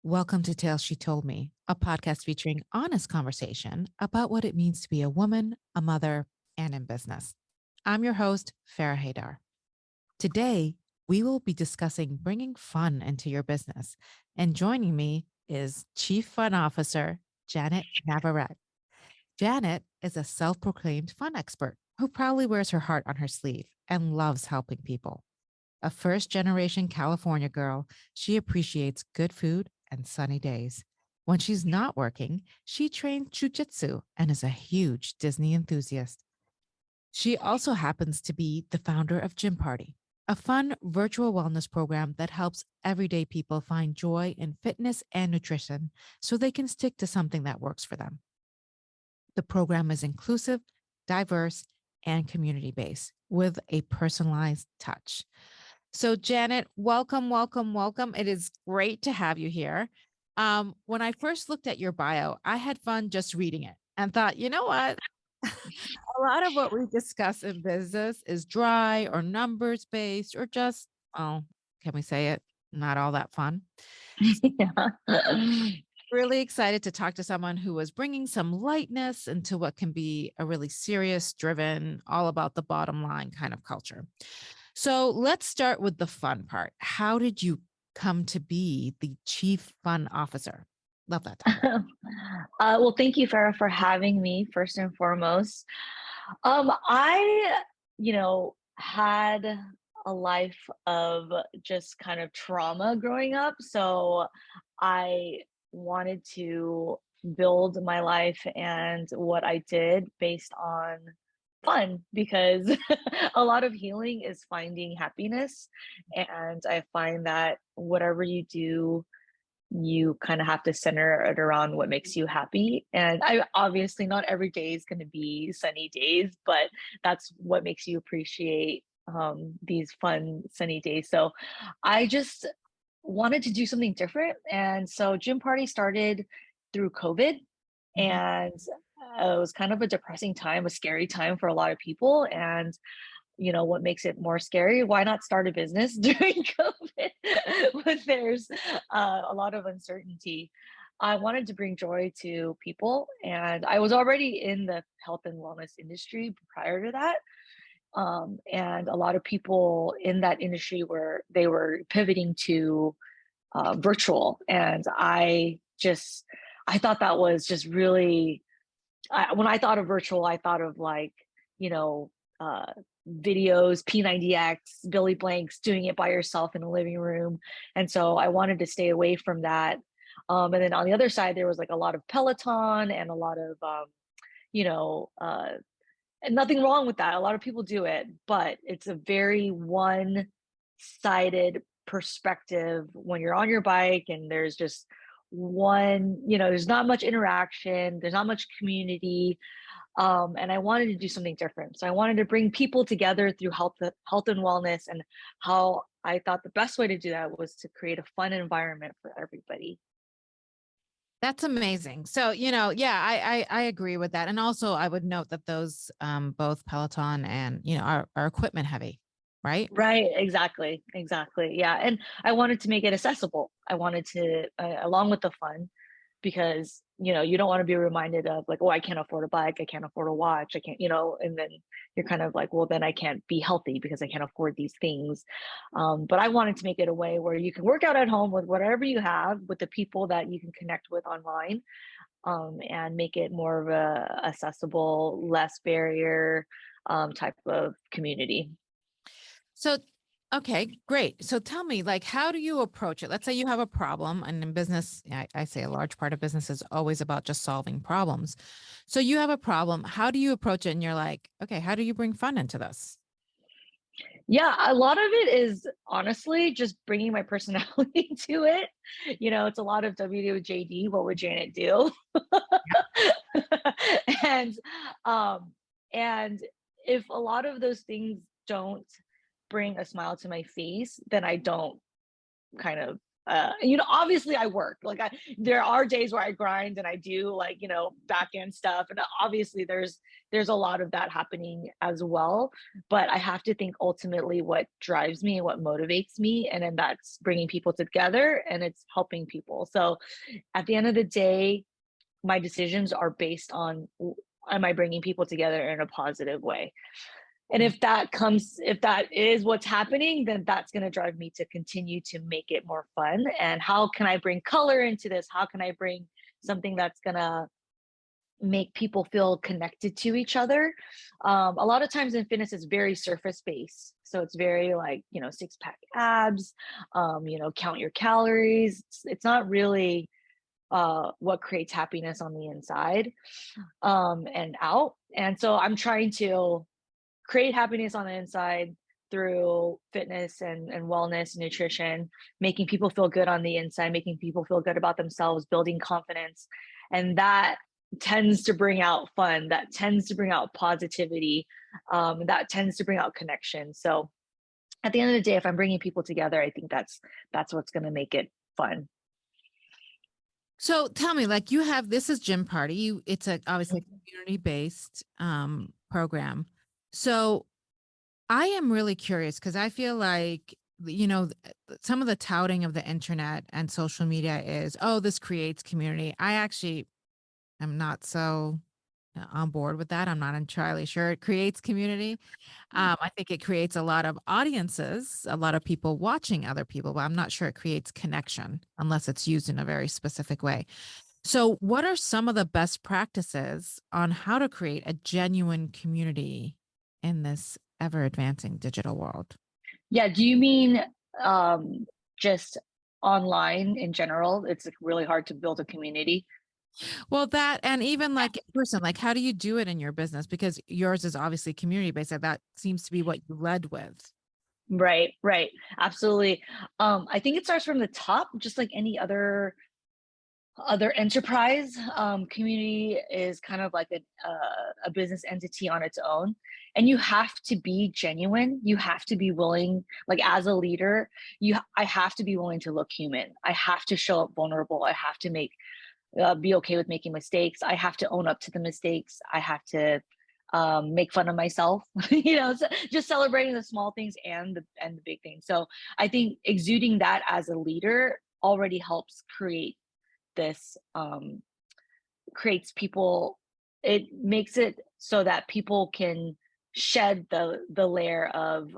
Welcome to Tales She Told Me, a podcast featuring honest conversation about what it means to be a woman, a mother, and in business. I'm your host, Farrah Haidar. Today, we will be discussing bringing fun into your business. And joining me is Chief Fun Officer, Janet Navarette. Janet is a self proclaimed fun expert who proudly wears her heart on her sleeve and loves helping people. A first generation California girl, she appreciates good food and sunny days. When she's not working, she trains jujitsu and is a huge Disney enthusiast. She also happens to be the founder of Gymparty, a fun virtual wellness program that helps everyday people find joy in fitness and nutrition so they can stick to something that works for them. The program is inclusive, diverse, and community based with a personalized touch. So, Janet, welcome, welcome, welcome. It is great to have you here. When I first looked at your bio, I had fun just reading it and thought, you know what? A lot of what we discuss in business is dry or numbers based or just, oh, can we say it? Not all that fun. Yeah. Really excited to talk to someone who was bringing some lightness into what can be a really serious, driven, all about the bottom line kind of culture. So let's start with the fun part. How did you come to be the chief fun officer? Love that title. Well, thank you, Farah, for having me first and foremost. I had a life of just kind of trauma growing up. So I wanted to build my life and what I did based on fun because a lot of healing is finding happiness. And I find that whatever you do, you kind of have to center it around what makes you happy. And I obviously not every day is going to be sunny days, but that's what makes you appreciate these fun sunny days. So I just wanted to do something different. And so Gym Party started through COVID. Mhm. And it was kind of a depressing time, a scary time for a lot of people. And what makes it more scary? Why not start a business during COVID when there's a lot of uncertainty? I wanted to bring joy to people, and I was already in the health and wellness industry prior to that. And a lot of people in that industry were pivoting to virtual, and I thought that was just really when I thought of virtual, I thought of like, you know, uh, videos, P90X, Billy Blanks doing it by yourself in a living room. And so I wanted to stay away from that. And then on the other side, there was like a lot of Peloton and a lot of, you know, uh, and nothing wrong with that. A lot of people do it, but it's a very one sided perspective when you're on your bike and there's just there's not much interaction, there's not much community. And I wanted to do something different. So I wanted to bring people together through health and wellness, and how I thought the best way to do that was to create a fun environment for everybody. That's amazing. So, yeah, I agree with that. And also I would note that those both Peloton and, are equipment heavy, right? Right, exactly, exactly. Yeah, and I wanted to make it accessible. I wanted to, along with the fun, because you don't want to be reminded of like, oh, I can't afford a bike, I can't afford a watch, I can't, and then you're kind of like, well, then I can't be healthy because I can't afford these things. But I wanted to make it a way where you can work out at home with whatever you have, with the people that you can connect with online, and make it more of a accessible, less barrier type of community. So, okay, great. So tell me, like, how do you approach it? Let's say you have a problem, and in business, I say a large part of business is always about just solving problems. So you have a problem. How do you approach it? And you're like, okay, how do you bring fun into this? Yeah, a lot of it is honestly just bringing my personality to it. It's a lot of WWJD, what would Janet do? and um and if a lot of those things don't bring a smile to my face, then I don't kind of Obviously I work. There are days where I grind and I do back end stuff, and obviously there's a lot of that happening as well. But I have to think ultimately what drives me and what motivates me, and then that's bringing people together and it's helping people. So at the end of the day, my decisions are based on am I bringing people together in a positive way? And Mm. if that is what's happening, then that's going to drive me to continue to make it more fun. And how can I bring color into this? How can I bring something that's going to make people feel connected to each other? A lot of times in fitness, it's very surface based. So it's very six pack abs, count your calories. It's not really what creates happiness on the inside and out. And so I'm trying to create happiness on the inside through fitness and wellness and nutrition, making people feel good on the inside, making people feel good about themselves, building confidence. And that tends to bring out fun, that tends to bring out positivity, that tends to bring out connection. So at the end of the day, if I'm bringing people together, I think that's what's going to make it fun. So tell me, like you have, this is Gymparty. It's obviously a community-based program. So I am really curious because I feel like, some of the touting of the internet and social media is, oh, this creates community. I actually am not so on board with that. I'm not entirely sure it creates community. I think it creates a lot of audiences, a lot of people watching other people, but I'm not sure it creates connection unless it's used in a very specific way. So, what are some of the best practices on how to create a genuine community in this ever advancing digital world? Yeah, do you mean just online in general? It's like really hard to build a community. Well, that and even like in person, like how do you do it in your business? Because yours is obviously community based. And that seems to be what you led with. Right, right. Absolutely. I think it starts from the top, just like any other enterprise. Community is kind of like a business entity on its own, and you have to be genuine. You have to be willing, like as a leader, I have to be willing to look human. I have to show up vulnerable. I have to be okay with making mistakes. I have to own up to the mistakes. I have to make fun of myself, so just celebrating the small things and the big things. So I think exuding that as a leader already helps this creates people. It makes it so that people can shed the layer of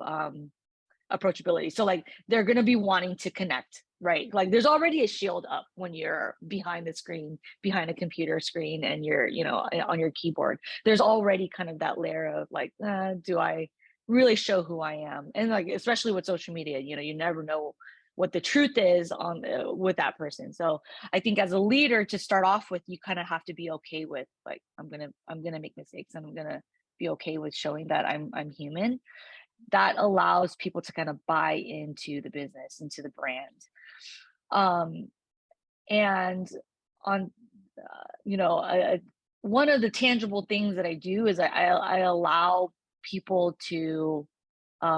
approachability. So like they're going to be wanting to connect, right? Like there's already a shield up when you're behind the screen, behind a computer screen, and you're, on your keyboard. There's already kind of that layer of like, do I really show who I am? And like, especially with social media, you never know what the truth is on with that person. So I think as a leader to start off with, you kind of have to be okay with like, I'm gonna make mistakes, and I'm gonna be okay with showing that I'm human. That allows people to kind of buy into the business, into the brand. Um, and on, one of the tangible things that I do is I allow people to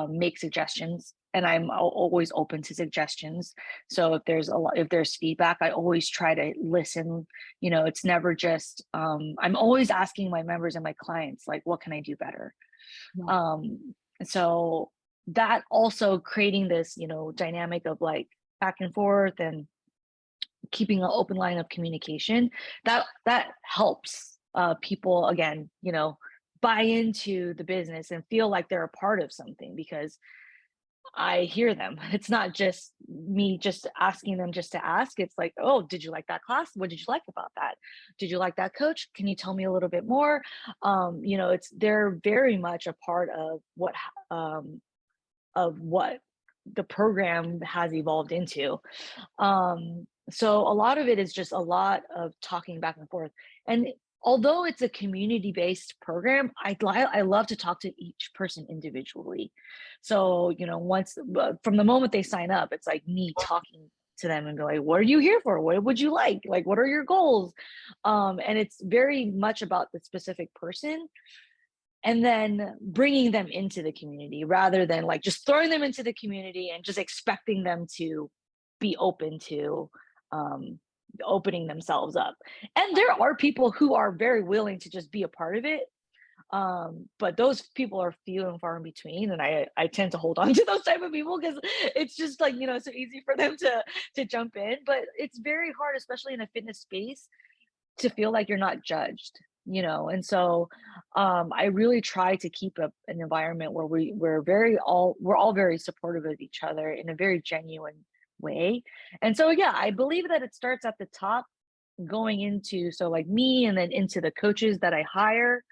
make suggestions, and I'm always open to suggestions. So if there's feedback, I always try to listen. It's never just I'm always asking my members and my clients like, what can I do better? Yeah. So that also creating this, dynamic of like back and forth and keeping an open line of communication, that helps people again, buy into the business and feel like they're a part of something because I hear them. It's not just me just asking them just to ask. It's like, oh, did you like that class? What did you like about that? Did you like that coach? Can you tell me a little bit more? They're very much a part of what the program has evolved into. So a lot of it is just a lot of talking back and forth. And although it's a community-based program, I love to talk to each person individually. So, once from the moment they sign up, it's like me talking to them and be like, what are you here for? What would you like? Like, what are your goals? And it's very much about the specific person, and then bringing them into the community rather than like just throwing them into the community and just expecting them to be open to um, opening themselves up. And there are people who are very willing to just be a part of it, but those people are few and far in between, and I tend to hold on to those type of people because it's just like, so easy for them to jump in, but it's very hard, especially in a fitness space, to feel like you're not judged, and so I really try to keep an environment where we're all very supportive of each other in a very genuine way. And so yeah, I believe that it starts at the top, going into, so like me, and then into the coaches that I hire,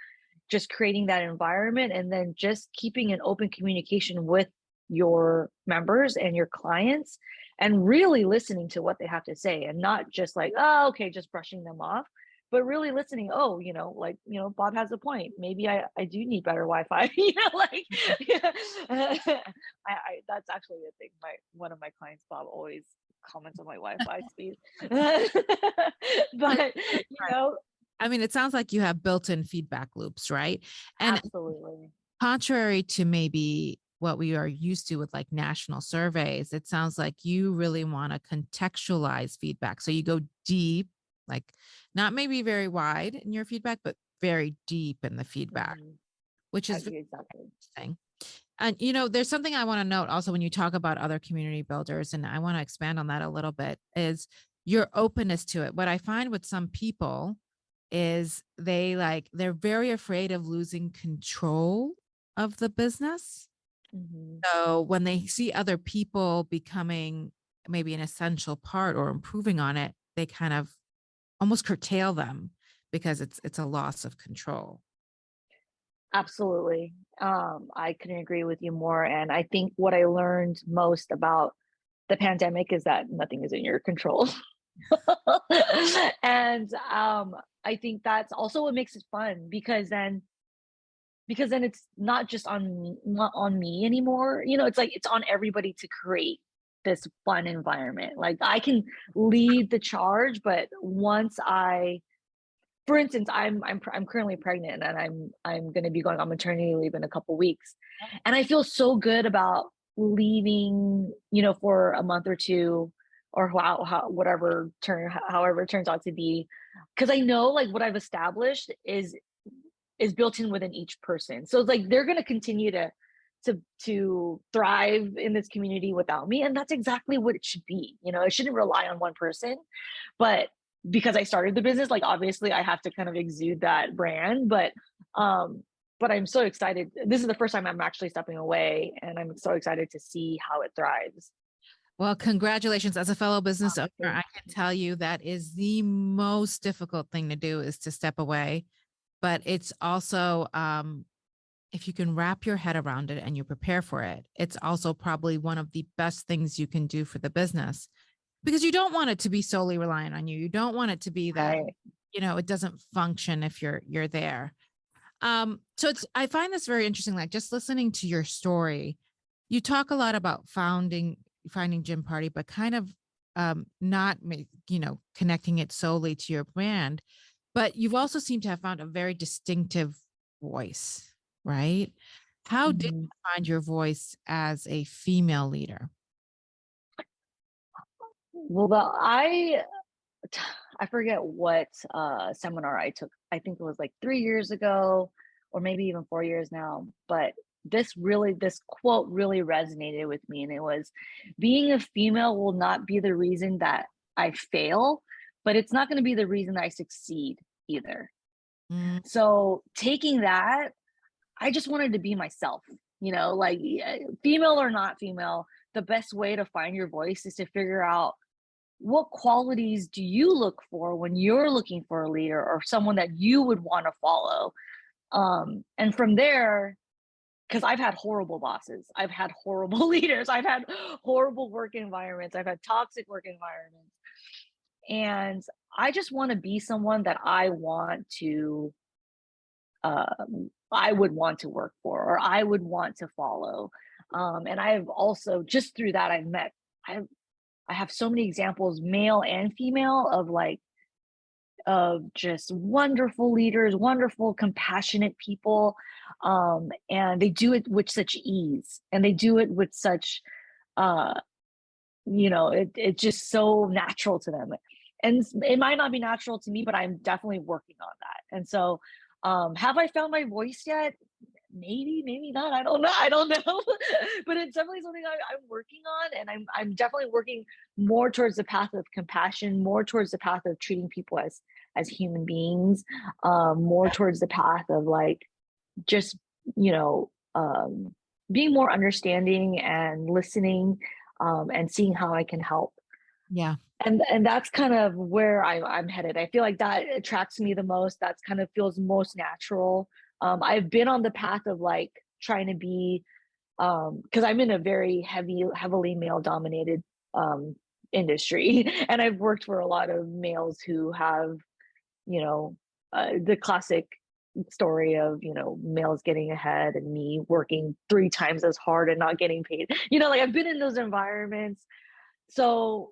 just creating that environment, and then just keeping an open communication with your members and your clients, and really listening to what they have to say, and not just like, oh, okay, just brushing them off, but really listening. Oh, like, Bob has a point, maybe I do need better Wi-Fi. Like, yeah. That's actually a thing, one of my clients, Bob, always comments on my Wi-Fi speed. But Right. I mean, it sounds like you have built-in feedback loops, right? And absolutely. contrary to maybe what we are used to with like national surveys, it sounds like you really want to contextualize feedback. So you go deep, like not maybe very wide in your feedback, but very deep in the feedback, Mhm. which is very Exactly. interesting. And there's something I want to note also when you talk about other community builders, and I want to expand on that a little bit, is your openness to it. What I find with some people is they're very afraid of losing control of the business. Mhm. So when they see other people becoming maybe an essential part or improving on it, they kind of almost curtail them because it's a loss of control. Absolutely. I couldn't agree with you more. And I think what I learned most about the pandemic is that nothing is in your control. And I think that's also what makes it fun, because then it's not just not on me anymore. It's like it's on everybody to create this fun environment. Like, I can lead the charge, but once I for instance, I'm currently pregnant, and I'm going to be going on maternity leave in a couple weeks, and I feel so good about leaving, for a month or two, or however it turns out to be, because I know, like, what I've established is built in within each person. So it's like they're going to continue to thrive in this community without me, and that's exactly what it should be. It shouldn't rely on one person, but because I started the business, like, obviously I have to kind of exude that brand. But I'm so excited. This is the first time I'm actually stepping away, and I'm so excited to see how it thrives. Well, congratulations. As a fellow business owner, Thank I can tell you that is the most difficult thing to do, is to step away. But it's also, if you can wrap your head around it and you prepare for it, it's also probably one of the best things you can do for the business, because you don't want it to be solely reliant on you. You don't want it to be that, Right. it doesn't function if you're there. So I find this very interesting. Like, just listening to your story, you talk a lot about finding Gymparty, but kind of not connecting it solely to your brand. But you've also seemed to have found a very distinctive voice, right? How did Mhm. you find your voice as a female leader? Well, I forget what seminar I took. I think it was like 3 years ago, or maybe even 4 years now. But this quote really resonated with me, and it was, "Being a female will not be the reason that I fail, but it's not going to be the reason that I succeed either." Mm, So taking that, I just wanted to be myself. Like, female or not female, the best way to find your voice is to figure out, what qualities do you look for when you're looking for a leader or someone that you would want to follow? And from there, because I've had horrible bosses, I've had horrible leaders, I've had horrible work environments, I've had toxic work environments. And I just want to be someone that I would want to work for, or I would want to follow. And I've also, just through that, I I have so many examples, male and female, of just wonderful leaders, wonderful, compassionate people. And they do it with such ease, and they do it with such uh, it's just so natural to them. And it might not be natural to me, but I'm definitely working on that. And so, have I found my voice yet? Maybe, maybe not. I don't know. But it's definitely something I'm working on, and I'm definitely working more towards the path of compassion, more towards the path of treating people as human beings, more towards the path of like just you know being more understanding and listening, and seeing how I can help. Yeah. And that's kind of where I'm headed. I feel like that attracts me the most. That's kind of feels most natural. I've been on the path of like trying to be, because I'm in a very heavily male dominated industry, and I've worked for a lot of males who have, you know, the classic story of males getting ahead and me working 3 times as hard and not getting paid. Like I've been in those environments, so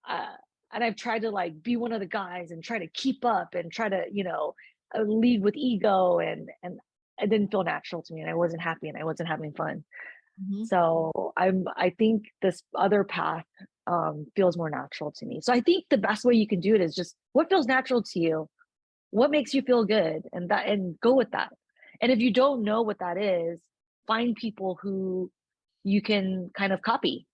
uh, and I've tried to like be one of the guys and try to keep up and try to lead with ego, and it didn't feel natural to me, and I wasn't happy and I wasn't having fun. Mhm. So I think this other path feels more natural to me. So I think the best way you can do it is just what feels natural to you, what makes you feel good, and go with that. And if you don't know what that is, find people who you can kind of copy.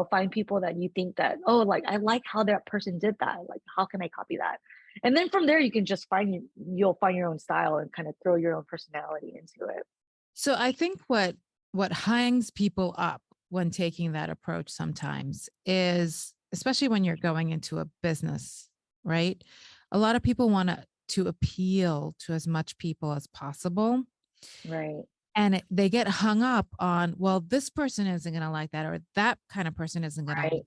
Find people that you think that, oh, like I like how that person did that, like how can I copy that? And then from there you can just you'll find your own style and kind of throw your own personality into it. So I think what hangs people up when taking that approach sometimes is, especially when you're going into a business, right? A lot of people want to appeal to as much people as possible. Right. And they get hung up on, well, this person isn't going to like that, or that kind of person isn't going to like. Right.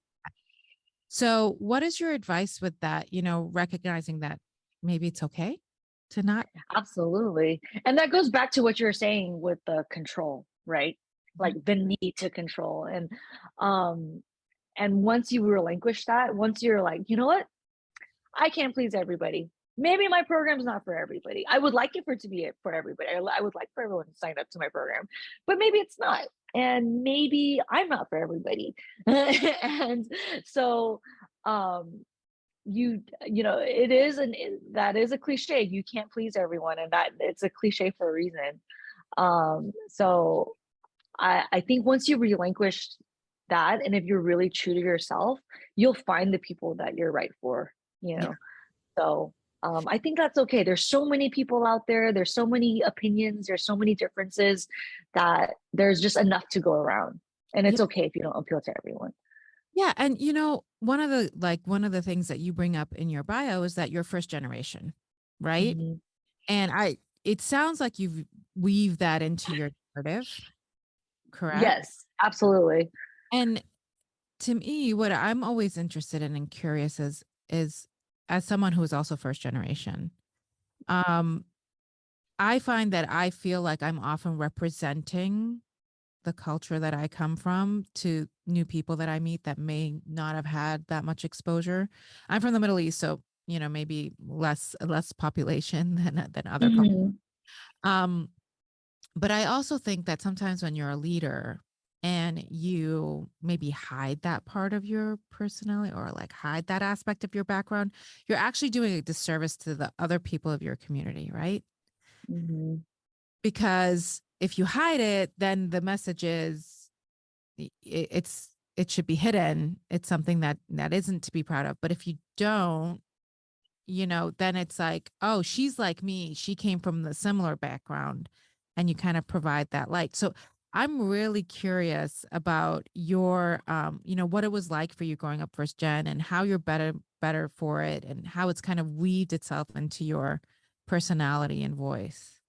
So, what is your advice with that? Recognizing that maybe it's okay to not. Absolutely. And that goes back to what you're saying with the control, right? Like Mhm. the need to control. Um and once you relinquish that, once you're like, you know what? I can't please everybody. Maybe my program's not for everybody. I would like it for it to be for everybody. I would like for everyone to sign up to my program, but maybe it's not. And maybe I'm not for everybody. And so, um, it is, that is a cliche. You can't please everyone, and that it's a cliche for a reason. So I think once you relinquish that, and if you're really true to yourself, you'll find the people that you're right for, you Yeah. know. So I think that's okay. There's so many people out there, there's so many opinions, there's so many differences, that there's just enough to go around. And Yeah. it's okay if you don't appeal to everyone. Yeah. And one of the things that you bring up in your bio is that you're first generation, right? Mhm. And it sounds like you've weaved that into your narrative, correct? Yes, absolutely. And to me, what I'm always interested in and curious is as someone who is also first generation, um, I find that I feel like I'm often representing the culture that I come from to new people that I meet that may not have had that much exposure. I'm from the Middle East, so maybe less population than other cultures. Mhm. Um, but I also think that sometimes when you're a leader and you maybe hide that part of your personality or like hide that aspect of your background, you're actually doing a disservice to the other people of your community, right? Mhm. Because if you hide it, then the message is it should be hidden. It's something that isn't to be proud of. But if you don't, then it's like, oh, she's like me. She came from the similar background, and you kind of provide that light. So I'm really curious about your, what it was like for you growing up first gen and how you're better for it and how it's kind of weaved itself into your personality and voice.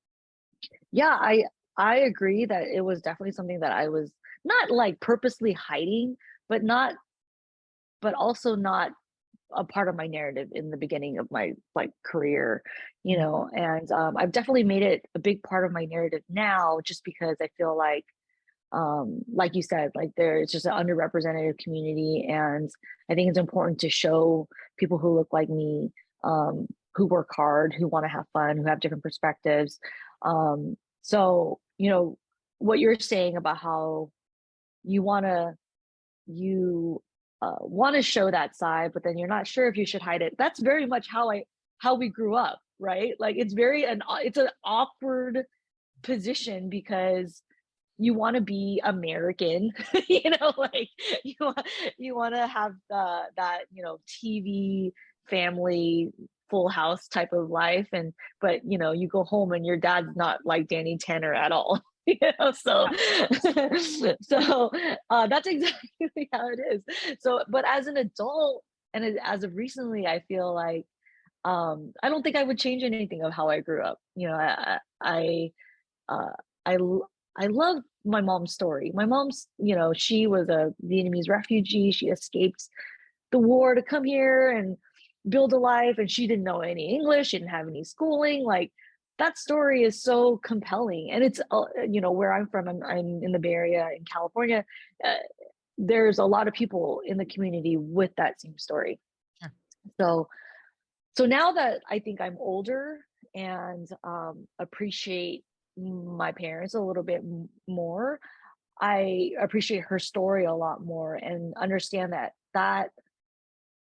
Yeah, I agree that it was definitely something that I was not like purposely hiding, but not but also not a part of my narrative in the beginning of my like career, and I've definitely made it a big part of my narrative now, just because I feel like you said, like there's just an underrepresented community, and I think it's important to show people who look like me, who work hard, who want to have fun, who have different perspectives. So what you're saying about how you want to you want to show that side, but then you're not sure if you should hide it. That's very much how we grew up, right? Like it's an awkward position because you want to be American, like you want you want to have that TV family full house type of life, and but you go home and your dad's not like Danny Tanner at all. So so that's exactly how it is. So, but as an adult and as of recently, I feel like I don't think I would change anything of how I grew up. Uh, I l- I love my mom's story. My mom's, she was a Vietnamese refugee. She escaped the war to come here and build a life, and she didn't know any English. She didn't have any schooling. Like that story is so compelling, and it's where I'm from. I'm in the Bay Area in California. Uh, there's a lot of people in the community with that same story. Sure. So so now that I think I'm older and appreciate my parents a little bit more, I appreciate her story a lot more and understand that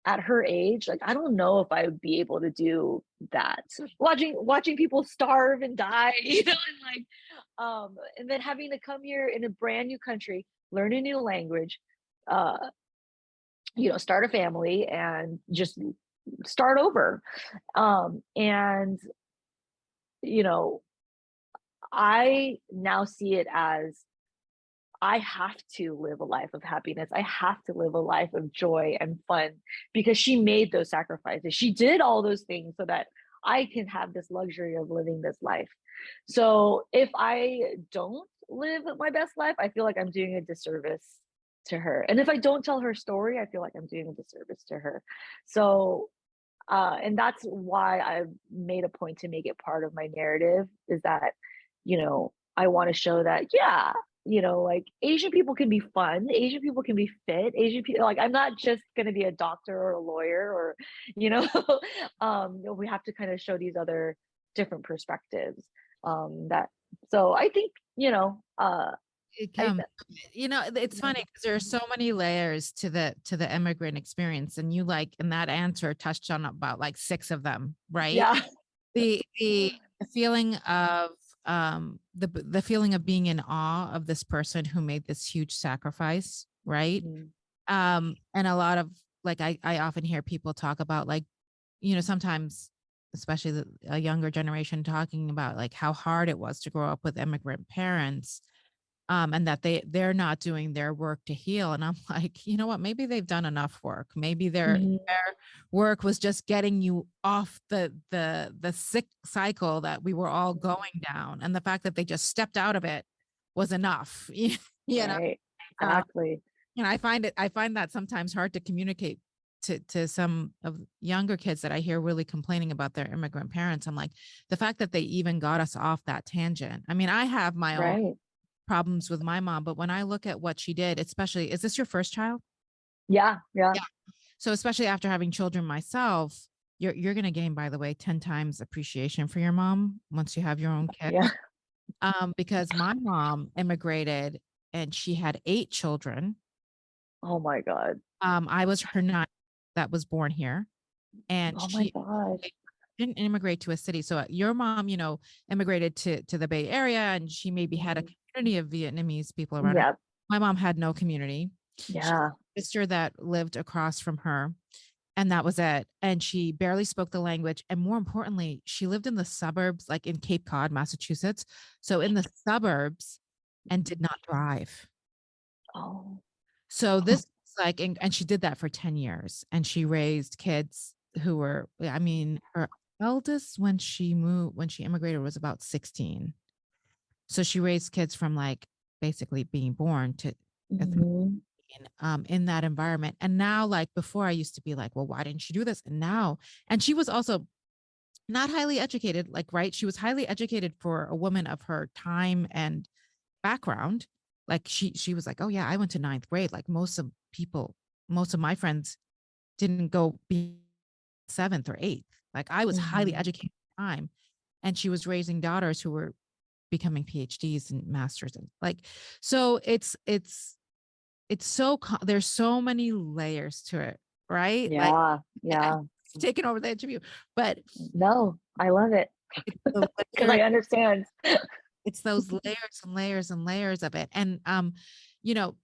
at her age, like I don't know if I would be able to do that. Watching people starve and die, and and then having to come here in a brand new country, learn a new language, uh, start a family and just start over. And you know, I now see it as I have to live a life of happiness. I have to live a life of joy and fun because she made those sacrifices. She did all those things so that I can have this luxury of living this life. So if I don't live my best life, I feel like I'm doing a disservice to her. And if I don't tell her story, I feel like I'm doing a disservice to her. So and that's why I've made a point to make it part of my narrative is that, I want to show that, yeah, like Asian people can be fun, Asian people can be fit, Asian people, like I'm not just going to be a doctor or a lawyer or, you know, we have to kind of show these other different perspectives. That, so I think, It I, can, it's funny because there are so many layers to the immigrant experience, and you like in that answer touched on about like six of them, right? yeah. The feeling of the feeling of being in awe of this person who made this huge sacrifice, right? Mhm. And a lot of like I often hear people talk about like, sometimes especially a younger generation talking about like how hard it was to grow up with immigrant parents, and that they're not doing their work to heal. And I'm like, you know what? Maybe they've done enough work. Maybe Mhm. their work was just getting you off the sick cycle that we were all going down, and the fact that they just stepped out of it was enough. you know, Right. um, Exactly. and I find that sometimes hard to communicate to some of younger kids that I hear really complaining about their immigrant parents. I'm like, the fact that they even got us off that tangent. I mean, I have my own Right. problems with my mom, but when I look at what she did, especially, is this your first child? Yeah. Yeah. Yeah. So especially after having children myself, you're going to gain, by the way, 10 times appreciation for your mom once you have your own Yeah. kids. Because my mom immigrated and she had 8 children. Oh my God. I was her ninth that was born here, and Oh my she gosh. didn't immigrate to a city. So your mom, immigrated to the Bay Area, and she maybe had a Mhm. community of Vietnamese people around her. Yeah. My mom had no community. She Yeah. had a sister that lived across from her, and that was it. And she barely spoke the language. And more importantly, she lived in the suburbs, like in Cape Cod, Massachusetts. So in the suburbs, and did not drive. Oh. So this is like, and she did that for 10 years, and she raised kids who were, I mean, her eldest when she immigrated was about 16. So she raised kids from like basically being born to Mhm. in that environment. And now, like before, I used to be like, well, why didn't she do this? And now, and she was also not highly educated, like, right? She was highly educated for a woman of her time and background. Like she was like, oh yeah, I went to ninth grade. Like most of my friends didn't go be seventh or eighth. Like I was highly Mhm. educated at the time. And she was raising daughters who were becoming PhDs and masters and like, so it's there's so many layers to it, right? Like Yeah. I'm Yeah. taking over the interview, but No, I love it it's the because layers, I understand. it's those layers and layers and layers of it. And you know,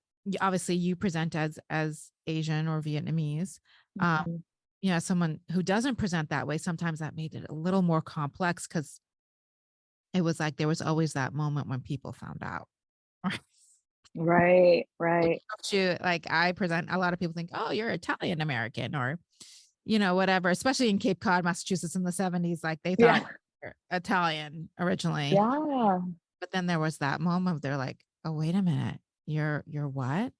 obviously you present as Asian or Vietnamese. Um, Mhm. someone who doesn't present that way, sometimes that made it a little more complex because it was like there was always that moment when people found out. Right. Right. Like I present, a lot of people think, oh, you're Italian American or, whatever, especially in Cape Cod, Massachusetts in the 70s, like they thought Yeah. we were Italian originally. Yeah. But then there was that moment they're like, oh, wait a minute, you're what?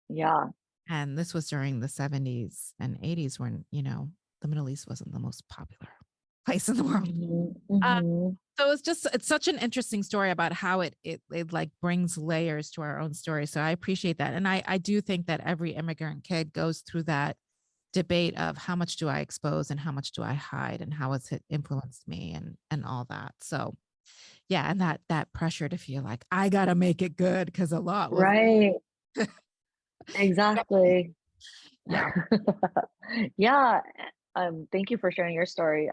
Yeah. And this was during the 70s and 80s when, the Middle East wasn't the most popular place in the world. Mhm. Uh, Mhm. so it's such an interesting story about how it like brings layers to our own story. So I appreciate that. And I do think that every immigrant kid goes through that debate of how much do I expose and how much do I hide and how has it influenced me and all that. So yeah, and that pressure to feel like I gotta make it good because a lot was Right. Exactly. yeah. Yeah. Thank you for sharing your story.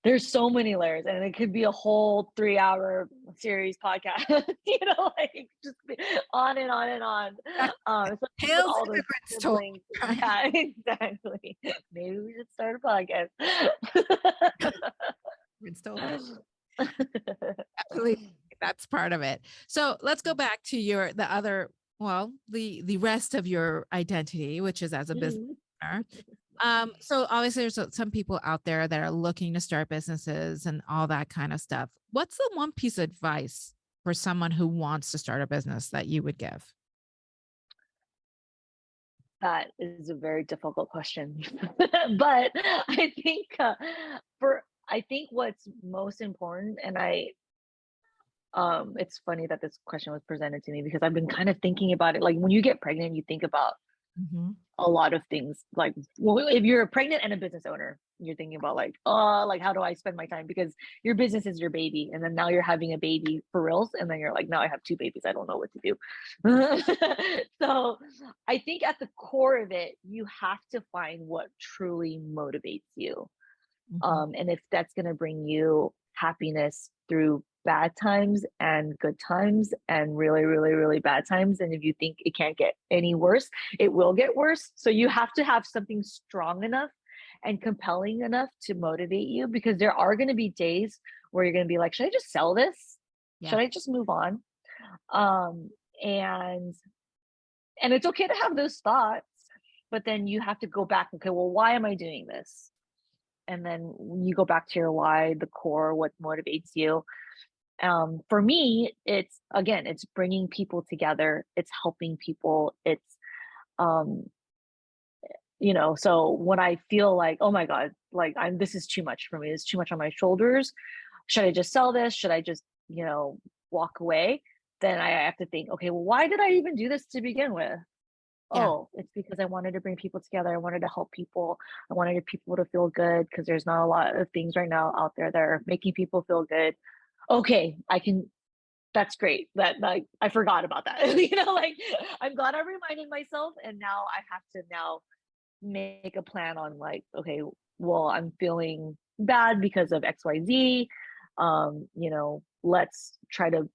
There's so many layers, and it could be a whole 3-hour series podcast, like just on and on and on. Especially with Tales all of those immigrants told. siblings. Yeah, exactly. Maybe we should start a podcast. Immigrants told. Absolutely, that's part of it. So let's go back to the other, well, the rest of your identity, which is as a business Mhm. owner. So obviously there's some people out there that are looking to start businesses and all that kind of stuff. What's the one piece of advice for someone who wants to start a business that you would give? That is a very difficult question. But I think what's most important, and it's funny that this question was presented to me because I've been kind of thinking about it. Like when you get pregnant, you think about Mhm. a lot of things. Like, well, if you're pregnant and a business owner, you're thinking about like, oh, like how do I spend my time? Because your business is your baby, and then now you're having a baby for reals, and then you're like, now I have two babies, I don't know what to do. So, I think at the core of it, you have to find what truly motivates you, Mhm. and if that's going to bring you happiness through bad times and good times and really, really, really bad times. And if you think it can't get any worse, it will get worse. So you have to have something strong enough and compelling enough to motivate you, because there are going to be days where you're going to be like, should I just sell this? Yeah. Should I just move on? Um, and it's okay to have those thoughts, but then you have to go back. Okay, well, why am I doing this? And then you go back to your why, the core, what motivates you. For me, it's again, it's bringing people together, it's helping people, it's um, so when I feel like, oh my God, like I'm this is too much for me, it's too much on my shoulders. Should I just sell this? Should I just, walk away? Then I have to think, okay, well, why did I even do this to begin with? Yeah. Oh, it's because I wanted to bring people together. I wanted to help people. I wanted people to feel good because there's not a lot of things right now out there that are making people feel good. Okay, I can that's great. That like I forgot about that. Like I'm glad I reminded myself, and now I have to now make a plan on like, okay, well, I'm feeling bad because of XYZ. Let's try to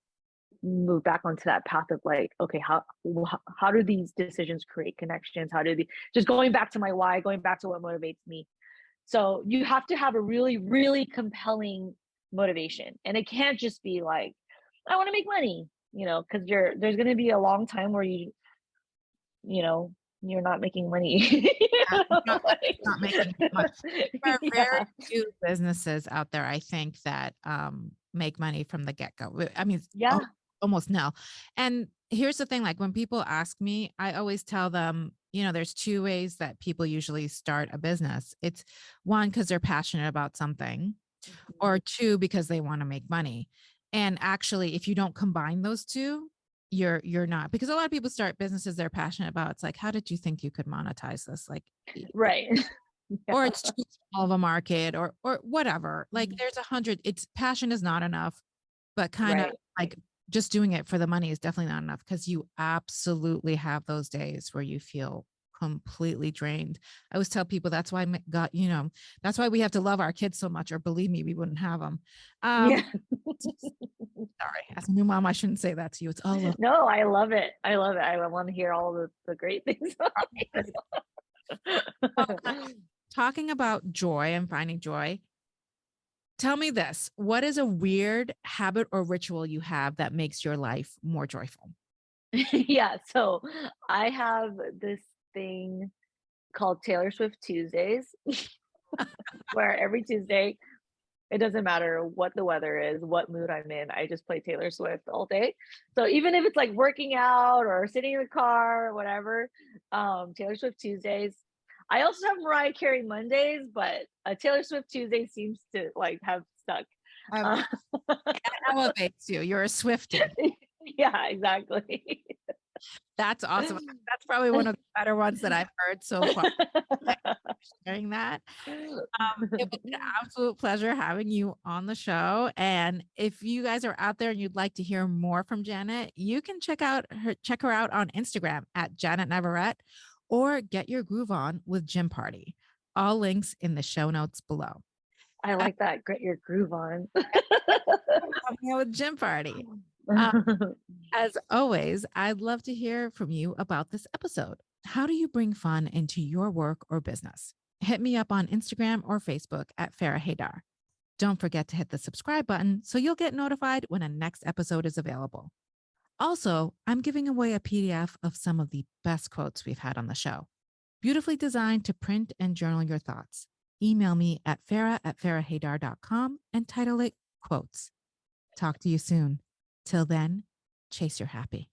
move back onto that path of like, okay, how do these decisions create connections? How do they just going back to my why, going back to what motivates me. So you have to have a really, really compelling motivation. And it can't just be like, I want to make money, because there's gonna be a long time where you know, you're not making money. Yeah. Like, Not making much. There are very yeah. few businesses out there, I think, that make money from the get-go. I mean, Yeah. almost no. And here's the thing, like when people ask me, I always tell them, there's two ways that people usually start a business. It's one, because they're passionate about something, Mhm. or two, because they want to make money. And actually, if you don't combine those two, you're not, because a lot of people start businesses they're passionate about. It's like, how did you think you could monetize this? Like, Right. or Yeah. it's too small of a market or whatever. Like Mhm. there's 100, it's passion is not enough, but kind of Right. like just doing it for the money is definitely not enough, because you absolutely have those days where you feel completely drained. I always tell people that's why God, that's why we have to love our kids so much, or believe me, we wouldn't have them. Yeah. Sorry, as a new mom, I shouldn't say that to you. It's all love. No, I love it. I love it. I want to hear all the great things about Well, you. talking about joy and finding joy, tell me this. What is a weird habit or ritual you have that makes your life more joyful? Yeah, so I have this thing called Taylor Swift Tuesdays, where every Tuesday, it doesn't matter what the weather is, what mood I'm in, I just play Taylor Swift all day. So even if it's like working out or sitting in the car or whatever, Taylor Swift Tuesdays. I also have Mariah Carey Mondays, but Taylor Swift Tuesday seems to like have stuck. Um, Uh, that elevates you. You're a Swiftie. yeah, exactly. That's awesome. That's probably one of the better ones that I've heard so far. Thanks for sharing that. It was an absolute pleasure having you on the show. And if you guys are out there and you'd like to hear more from Janet, you can check her out on Instagram at Janet Navarette, or get your groove on with Gymparty. All links in the show notes below. I like that. Get your groove on. Coming out with Gymparty. Um, as always, I'd love to hear from you about this episode. How do you bring fun into your work or business? Hit me up on Instagram or Facebook at Farrah Haidar. Don't forget to hit the subscribe button so you'll get notified when a next episode is available. Also, I'm giving away a PDF of some of the best quotes we've had on the show, beautifully designed to print and journal your thoughts. Email me at farrah@farrahhaidar.com and title it Quotes. Talk to you soon. Till then, chase your happy.